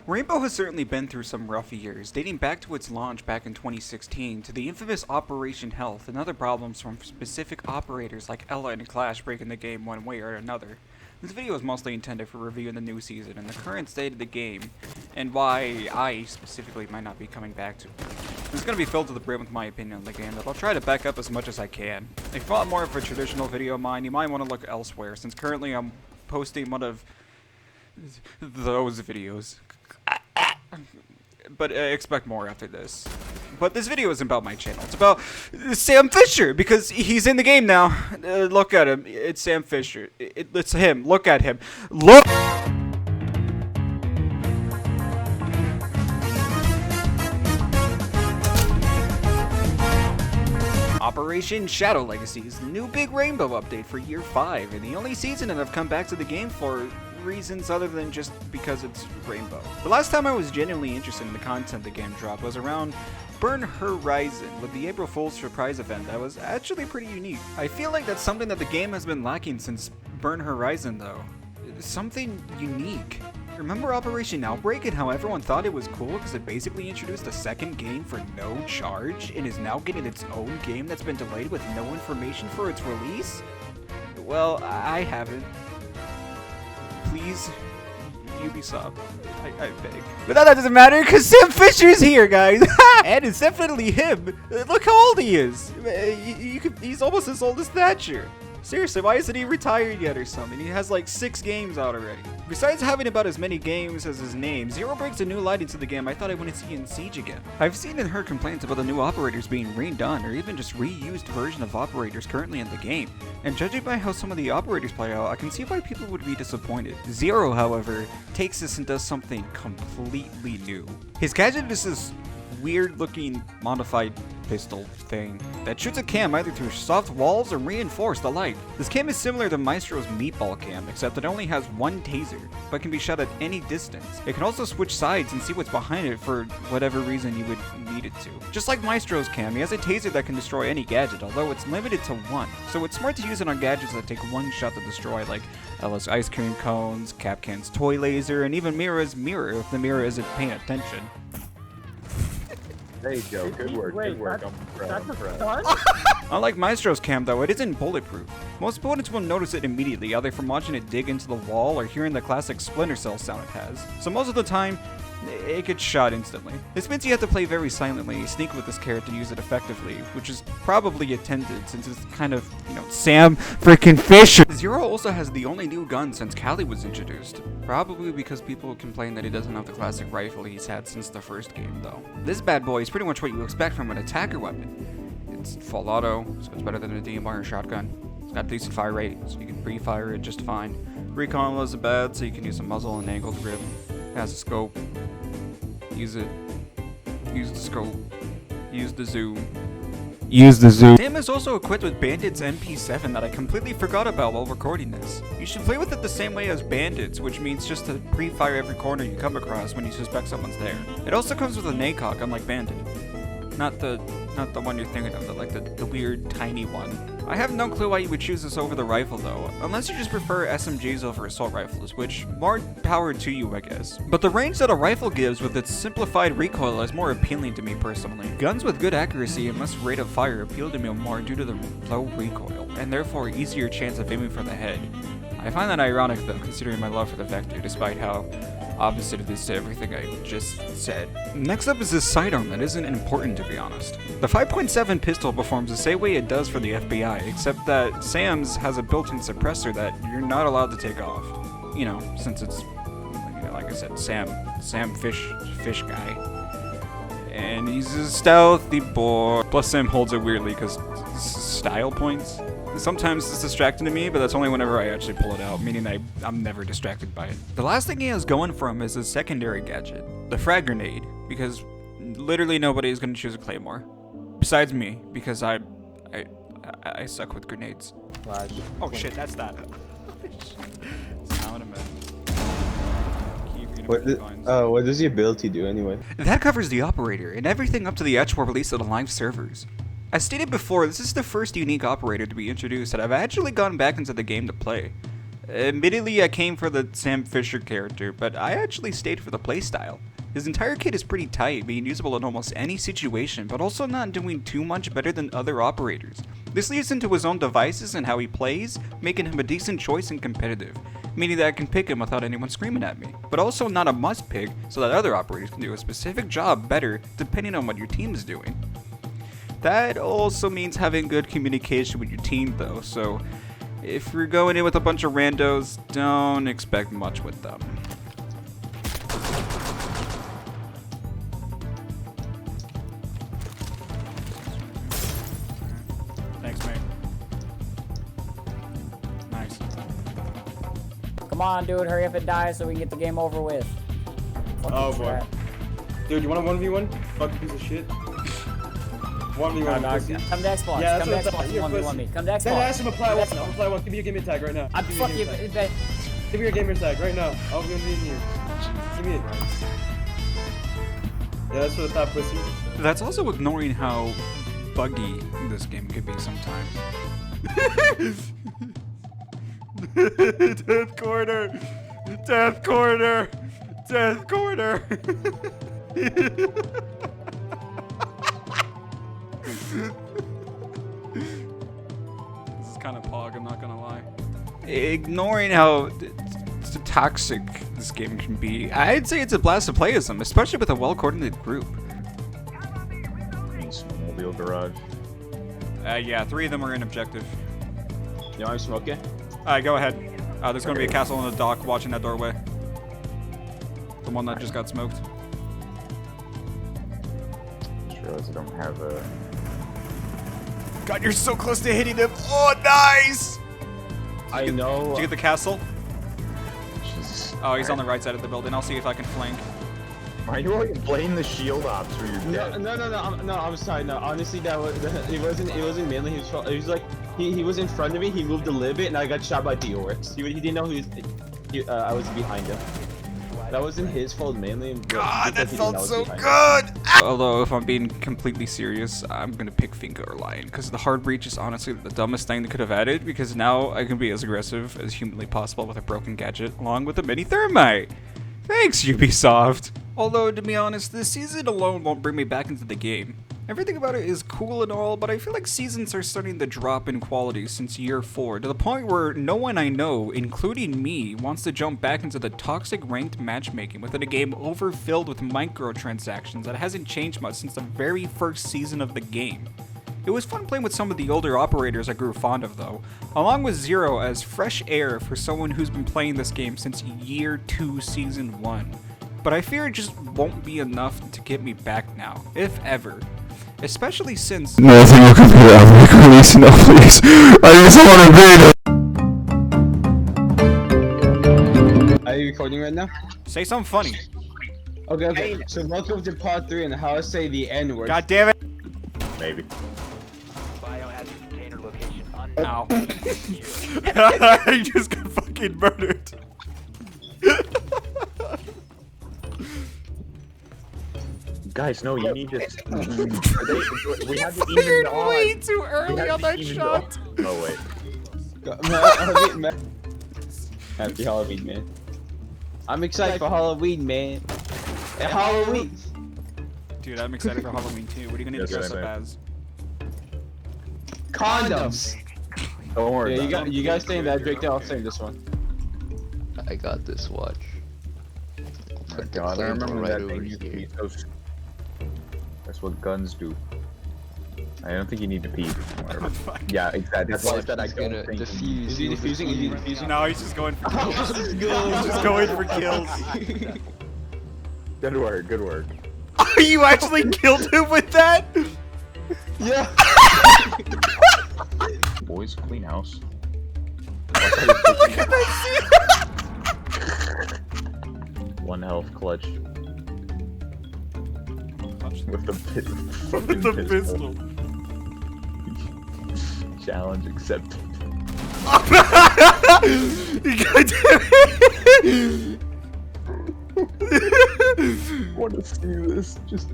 Rainbow has certainly been through some rough years, dating back to its launch back in 2016 to the infamous Operation Health and other problems from specific operators like Ella and Clash breaking the game one way or another. This video is mostly intended for reviewing the new season and the current state of the game, and why I specifically might not be coming back to it. It's going to be filled to the brim with my opinion on the game that I'll try to back up as much as I can. If you want more of a traditional video of mine, you might want to look elsewhere, since currently I'm posting one of those videos. But expect more after this. But this video isn't about my channel. It's about Sam Fisher, because he's in the game now. Look at him. It's Sam Fisher. It's him. Look at him. Look! Operation Shadow Legacy is the new big Rainbow update for Year 5, and the only season that I've come back to the game for reasons other than just because it's Rainbow. The last time I was genuinely interested in the content the game dropped was around Burn Horizon, with the April Fool's surprise event that was actually pretty unique. I feel like that's something that the game has been lacking since Burn Horizon though. Something unique. Remember Operation Outbreak and how everyone thought it was cool because it basically introduced a second game for no charge and is now getting its own game that's been delayed with no information for its release? Well, I haven't. Please, Ubisoft, I beg. But that doesn't matter because Sam Fisher's here, guys! And it's definitely him! Look how old he is! He's almost as old as Thatcher! Seriously, why isn't he retired yet or something? He has like 6 games out already. Besides having about as many games as his name, Zero brings a new light into the game I thought I wouldn't see in Siege again. I've seen and heard complaints about the new operators being redone or even just reused version of operators currently in the game. And judging by how some of the operators play out, I can see why people would be disappointed. Zero, however, takes this and does something completely new. His gadget is this weird looking modified pistol thing that shoots a cam either through soft walls or reinforced alike. This cam is similar to Maestro's meatball cam, except it only has one taser, but can be shot at any distance. It can also switch sides and see what's behind it for whatever reason you would need it to. Just like Maestro's cam, he has a taser that can destroy any gadget, although it's limited to one. So it's smart to use it on gadgets that take one shot to destroy, like Ella's ice cream cones, Capcan's toy laser, and even Mira's mirror if the mirror isn't paying attention. There you go. Good work. Wait, good work. That's I'm proud. a stun? Unlike Maestro's cam though, it isn't bulletproof. Most opponents will notice it immediately, either from watching it dig into the wall or hearing the classic Splinter Cell sound it has. So most of the time, it gets shot instantly. This means you have to play very silently, sneak with this character to use it effectively, which is probably intended since it's kind of, Sam freaking Fisher. Zero also has the only new gun since Kali was introduced. Probably because people complain that he doesn't have the classic rifle he's had since the first game though. This bad boy is pretty much what you expect from an attacker weapon. It's full auto, so it's better than a DMR shotgun. It's got decent fire rate, so you can pre-fire it just fine. Recon wasn't bad, so you can use a muzzle and angled grip. It has a scope. Use it. Use the scope. Use the zoom. Use the zoom. Sam is also equipped with Bandit's MP7 that I completely forgot about while recording this. You should play with it the same way as Bandits, which means just to pre-fire every corner you come across when you suspect someone's there. It also comes with a NACOG, unlike Bandit. Not the one you're thinking of, the weird tiny one. I have no clue why you would choose this over the rifle though, unless you just prefer SMGs over assault rifles, which more power to you I guess. But the range that a rifle gives with its simplified recoil is more appealing to me personally. Guns with good accuracy and less rate of fire appeal to me more due to the low recoil, and therefore easier chance of aiming for the head. I find that ironic though, considering my love for the Vector, despite how opposite of this to everything I just said. Next up is this sidearm that isn't important to be honest. The 5.7 pistol performs the same way it does for the FBI, except that Sam's has a built-in suppressor that you're not allowed to take off. Since it's, like I said, Sam Fish guy. And he's a stealthy boy. Plus Sam holds it weirdly because style points. Sometimes it's distracting to me, but that's only whenever I actually pull it out, meaning I'm never distracted by it. The last thing he has going for him is his secondary gadget, the frag grenade, because literally nobody is going to choose a claymore. Besides me, because I suck with grenades. Flash. Oh shit, that's that. Sound What does the ability do anyway? That covers the operator, and everything up to the actual release of the live servers. As stated before, this is the first unique operator to be introduced that I've actually gone back into the game to play. Admittedly, I came for the Sam Fisher character, but I actually stayed for the playstyle. His entire kit is pretty tight, being usable in almost any situation, but also not doing too much better than other operators. This leads into his own devices and how he plays, making him a decent choice and competitive, meaning that I can pick him without anyone screaming at me, but also not a must pick so that other operators can do a specific job better depending on what your team is doing. That also means having good communication with your team though, so if you're going in with a bunch of randos, don't expect much with them. Thanks, mate. Nice. Come on, dude, hurry up and die so we can get the game over with. Oh boy. Dude, you want a 1v1? Fucking piece of shit. 1v1. Come to Xbox. Yeah, come to Xbox. 1v1 me. Come to Xbox. Then ask him apply one. Apply one. Give me your gamer tag right now. I'm fucking. Give me your gamer tag right now. I'll be in here. Give me it. Yeah, that's for the top pussy. That's also ignoring how buggy this game could be sometimes. Death corner! Death corner! Death corner! This is kind of pog, I'm not gonna lie. Ignoring how toxic this game can be, I'd say it's a blast to play as them, especially with a well-coordinated group. Snowmobile garage. Yeah, 3 of them are in objective. You know I'm smoking? Alright, go ahead. There's gonna be a castle on the dock watching that doorway. The one that just got smoked. Just realized I don't have a... God, you're so close to hitting him. Oh, nice! I know. Did you get the castle? Jesus. Oh, he's on the right side of the building. I'll see if I can flank. Why are you always playing the shield ops where you're dead? No, I'm sorry. No, honestly, it wasn't mainly his fault. It was like he was in front of me. He moved a little bit, and I got shot by Diorix. He didn't know I was behind him. That wasn't his fault mainly. God, that felt so good. Although, if I'm being completely serious, I'm gonna pick Finka or Lion because the hard breach is honestly the dumbest thing they could have added. Because now I can be as aggressive as humanly possible with a broken gadget, along with a mini thermite. Thanks, Ubisoft! Although, to be honest, this season alone won't bring me back into the game. Everything about it is cool and all, but I feel like seasons are starting to drop in quality since year 4, to the point where no one I know, including me, wants to jump back into the toxic ranked matchmaking within a game overfilled with microtransactions that hasn't changed much since the very first season of the game. It was fun playing with some of the older operators I grew fond of though, along with Zero as fresh air for someone who's been playing this game since year 2 season 1. But I fear it just won't be enough to get me back now, if ever. Especially since— Nothing will compare to Outbreak release now, please. I just want to read it. Are you recording right now? Say something funny. Okay. So welcome to part 3 and how I say the N word. God damn it. Maybe. Ow. I just got fucking murdered. Guys, no, you need to. We had to even on. Way too early on that shot. Oh wait. Happy Halloween, man. I'm excited for Halloween, man. Halloween. Dude, I'm excited for Halloween too. What are you gonna dress up as? Condoms. Don't worry. Yeah, you guys saying that Drake? I'll say this one. I got this watch. Oh my God, I remember that thing used to be so. That's what guns do. I don't think you need to pee. Yeah, exactly. That's why I said I don't think. Defuse. Is he defusing? Is he defusing? No, he's just going for kills. He's just going for kills. Good work. Good work. You actually killed him with that? Yeah. Boys, clean house. Look at that scene. One health clutch. With the With the pistol. Challenge accepted. You got Want to see this? Just